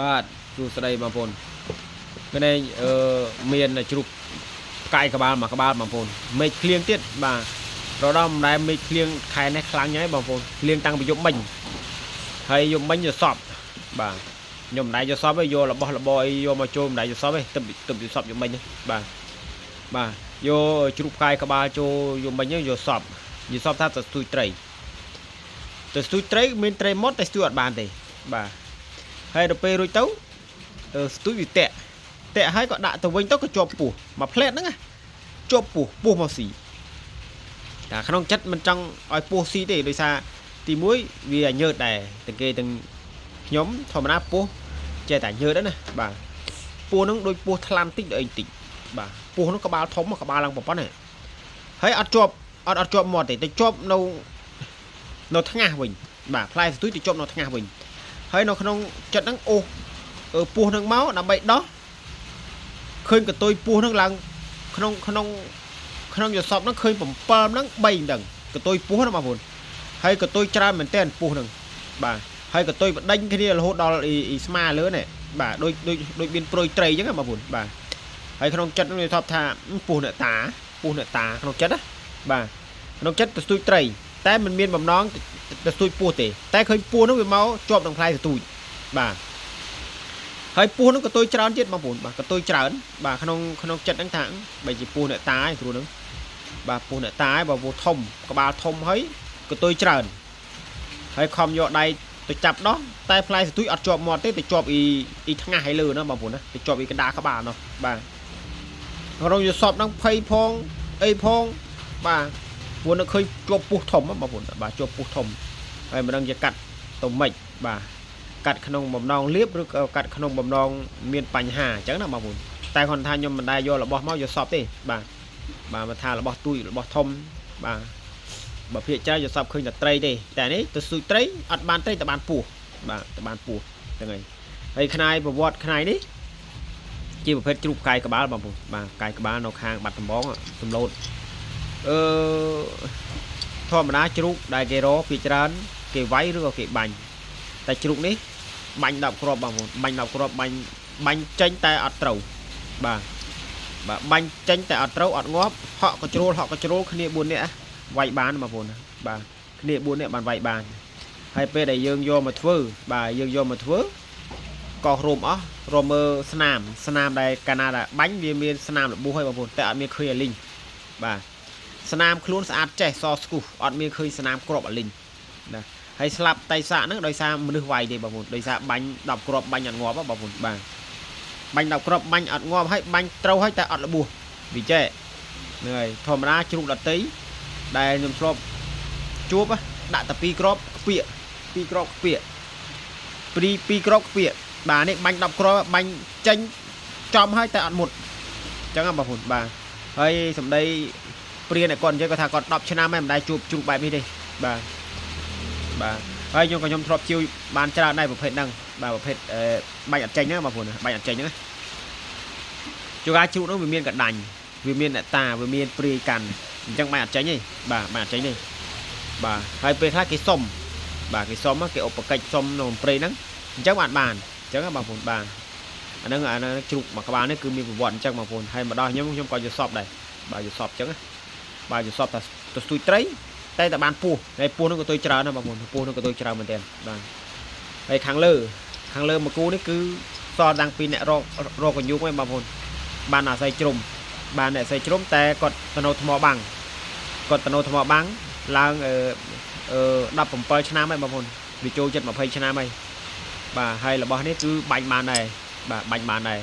បាទសួស្តីបងប្អូនគ្នាមានជ្រូកកាយក្បាលមកក្បាលបងប្អូនមេឃភ្លៀងទៀតបាទរដំដែលមេឃភ្លៀងខែនេះខ្លាំងហើយបងប្អូនភ្លៀងតាំងពីយប់មិញហើយយប់មិញទៅសពបាទខ្ញុំមិនដែរយកសពទេយករបស់របរអីយកមកចូលមិនដែរយកសពទេទឹកយកសពយប់មិញបាទយកជ្រូកកាយក្បាលចូលយប់មិញយកសពថាទៅស្ទួយត្រីមានត្រីមុតតែស្ទួយអត់បានទេបាទហើយដល់ពេលរួចទៅស្ទួយវាតាក់ហើយក៏ដាក់ទៅវិញទៅក៏ជាប់ពោះមួយផ្លែតហ្នឹងជាប់ពោះមកស៊ីតែក្នុងចិត្តមិនចង់ឲ្យពោះស៊ីទេដោយសារទី1វាញើតដែរទាំងគេទាំងខ្ញុំធម្មតាពោះចេះតែញើតណាបាទពោះហ្នឹងដូចពោះថ្លាន់តិចដល់អីតិចបាទពោះហ្នឹងក្បាលធំក្បាលឡើងប៉ុណ្ណេះហើយអត់ជាប់មាត់ទេតែជាប់នៅថ្ងាសវិញបាទផ្លែស្ទួយទៅជាប់នៅថ្ងាសវិញហើយនៅក្នុងចិត្តហ្នឹងពោះហ្នឹងមកដើម្បីដោះឃើញកតុយពោះហ្នឹងឡើងក្នុងយសពហ្នឹងឃើញ7ហ្នឹង3ហ្នឹងកតុយពោះហ្នឹងបងប្អូនហើយកតុយច្រើនមែនតើពោះហ្នឹងបាទហើយកតុយបដិញគ្នារហូតដល់ស្មាលើនេះបាទដូចមានប្រួយត្រីអញ្ចឹងបងប្អូនបាទហើយក្នុងចិត្តហ្នឹងវាថប់ថាពោះអ្នកតាក្នុងចិត្តណាបាទក្នុងចិត្តទៅស្ទួយត្រីតែមិនមានបំណងទៅស្ទួយពោះទេតែឃើញពោះហ្នឹងវាមកជាប់នឹងផ្លែស្ទួយបាទហើយពោះហ្នឹងក៏ទុយច្រើនទៀតបងប្អូនបាទក៏ទុយច្រើនបាទក្នុងចិត្តហ្នឹងថាបើជាពោះអ្នកតាឯងគ្រូហ្នឹងបាទពោះអ្នកតាឯងបើពោះធំក្បាលធំហើយក៏ទុយច្រើនហើយខំយកដៃទៅចាប់ដោះតែផ្លែស្ទួយអត់ជាប់មាត់ទេទៅជាប់ថ្ងាសឲ្យលើណាបងប្អូនណាទៅជាប់កណ្ដាលក្បាលនោះបាទក្នុងយសពហ្នឹងភ័យផងអីផងបាទព្រោះនឹកឃើញជាប់ពោះធំបងប្អូនបាទជាប់ពោះធំហើយមិនដឹងជាកាត់ទៅម៉េចបាទកាត់ក្នុងបំណងលៀបឬក៏កាត់ក្នុងបំណងមានបញ្ហាអញ្ចឹងណាបងប្អូនតែគាត់ថាខ្ញុំមិនដែរយករបស់មកយកសពទេបាទមកថារបស់ទួយរបស់ធំបាទបើភាកច្រើនយកសពឃើញតែត្រីទេតែនេះទៅស៊ូត្រីអត់បានត្រីតែបានពោះបាទតែបានពោះហ្នឹងហើយខ្នាយប្រវត្តិខ្នាយនេះជាប្រភេទជ្រូកកាយក្បាលបងប្អូនបាទកាយក្បាលនៅខាងបាត់ដំបងសំឡូតធម្មតាជ្រូកដែលគេរកភាកច្រើនគេវាយឬក៏គេបាញ់តែជ្រូកនេះបាញ់10គ្រាប់បងប្អូនបាញ់10គ្រាប់បាញ់ចេញតែអត់ត្រូវបាទបាញ់ចេញតែអត់ត្រូវអត់ងាប់ហក់កជ្រួលគ្នា4នាក់វាយបានបងប្អូនបាទគ្នា4នាក់បានវាយបានហើយពេលដែលយើងយកមកធ្វើបាទយើងយកមកធ្វើកោសរោមអស់រមើស្នាមដែលកាលណាដែលបាញ់វាមានស្នាមរបួសហើយបងប្អូនតែអត់មានឃើញអាលីងបាទស្នាមខ្លួនស្អាតចេះសស្គុះអត់មានឃើញស្នាមគ្រាប់អាលីងណាហើយស្លាប់តៃសាក់ហ្នឹងដោយសារមនុស្សវាយទេបងប្អូនដោយសារបាញ់10គ្រាប់បាញ់អត់ងាប់បងប្អូនបាទបាញ់10គ្រាប់បាញ់អត់ងាប់ហើយបាញ់ត្រូវហើយតែអត់របួសវិចេហ្នឹងហើយធម្មតាជ្រូកដតីដែលខ្ញុំធ្លាប់ជួបដាក់តែ2គ្រាប់ខ្ពាក2គ្រាប់ខ្ពាក2គ្រាប់ខ្ពាកបាទនេះបាញ់10គ្រាប់បាញ់ចេញចំហើយតែអត់មុតអញ្ចឹងបងប្អូនបាទហើយសម្ដីព្រានតែគាត់និយាយគាត់ថាគាត់10ឆ្នាំហើយមិនដែលជួបជ្រូកបែបនេះទេបាទហើយខ្ញុំធ្លាប់ជាវបានច្រើនដែរប្រភេទហ្នឹងបាទប្រភេទបាញ់អត់ចេញហ្នឹងបងប្អូនបាញ់អត់ចេញហ្នឹងជួកាជ្រូកហ្នឹងវាមានកដាញ់វាមានអ្នកតាវាមានព្រាយកាន់អញ្ចឹងបាញ់អត់ចេញទេបាទបាញ់អត់ចេញទេបាទហើយពេលខ្លះគេសុំបាទគេសុំគេឧបកិច្ចសុំនៅព្រៃហ្នឹងអញ្ចឹងបានអញ្ចឹងបងប្អូនបាទអាហ្នឹងជ្រូកមួយក្បាលនេះគឺមានប្រវត្តិអញ្ចឹងបងប្អូនហើយមកដល់ខ្ញុំក៏យកសពដែរបាទយកសពអញ្ចឹងបាទយកសពទៅស្ទួយត្រីតែបានពោះហើយពោះនោះក៏ទុយច្រើនណាបងប្អូនពោះនោះក៏ទុយច្រើនមែនទែនបាទហើយខាងលើមួយគូនេះគឺសល់តាំងពីអ្នករកកញ្ញុងឯងបងប្អូនបានអាស័យជ្រុំបានអ្នកអាស័យជ្រុំតែគាត់ទៅនៅថ្មបាំងឡើង17ឆ្នាំហើយបងប្អូនវាចូលចិត្ត20ឆ្នាំហើយបាទហើយរបស់នេះគឺបាញ់បានដែរបាទបាញ់បានដែរ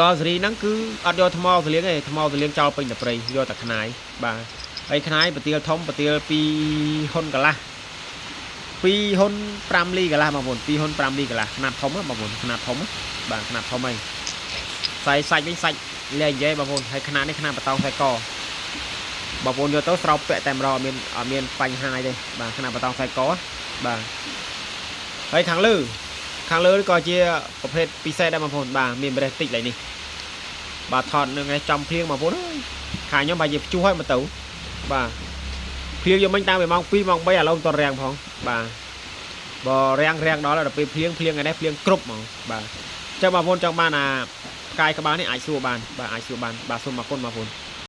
កោសេរីហ្នឹងគឺអត់យកថ្មសលៀងទេថ្មសលៀងចោលពេញតែព្រៃយកតែខ្នាយបាទហើយខ្នាយប្រទាលធំប្រទាល2ហ៊ុនកន្លះ2ហ៊ុន5លីកន្លះបងប្អូន2ហ៊ុន5លីកន្លះຂະຫນាត់ធំបងប្អូនຂະຫນាត់ធំបាទຂະຫນាត់ធំហើយសាច់វិញសាច់លែងនិយាយបងប្អូនហើយຂະຫນាត់នេះຂະຫນាត់បតោងខ្សែកបងប្អូនយកទៅស្រោបពាក់តែម្ដងអត់មានបញ្ហាទេបាទຂະຫນាត់បតោងខ្សែកបាទហើយខាងលើក៏ជាប្រភេទពិសេសដែរបងប្អូនបាទមានម្រេចតិចឡើយនេះបាទថតនឹងចំភ្លៀងបងប្អូនខាងខ្ញុំបាយជាភ្ជុះហើយមកទៅបាទភ្លៀងយកមិញតាំងពីម៉ោង2ម៉ោង3ឥឡូវតរាំងផងបាទ bò rang đó là được phiêng cái này phiêng cướp mà bà cho bà vốn trong ban là cài các bạn ấy ai xua bàn bà ai xua bàn bà xua mà con mà vốn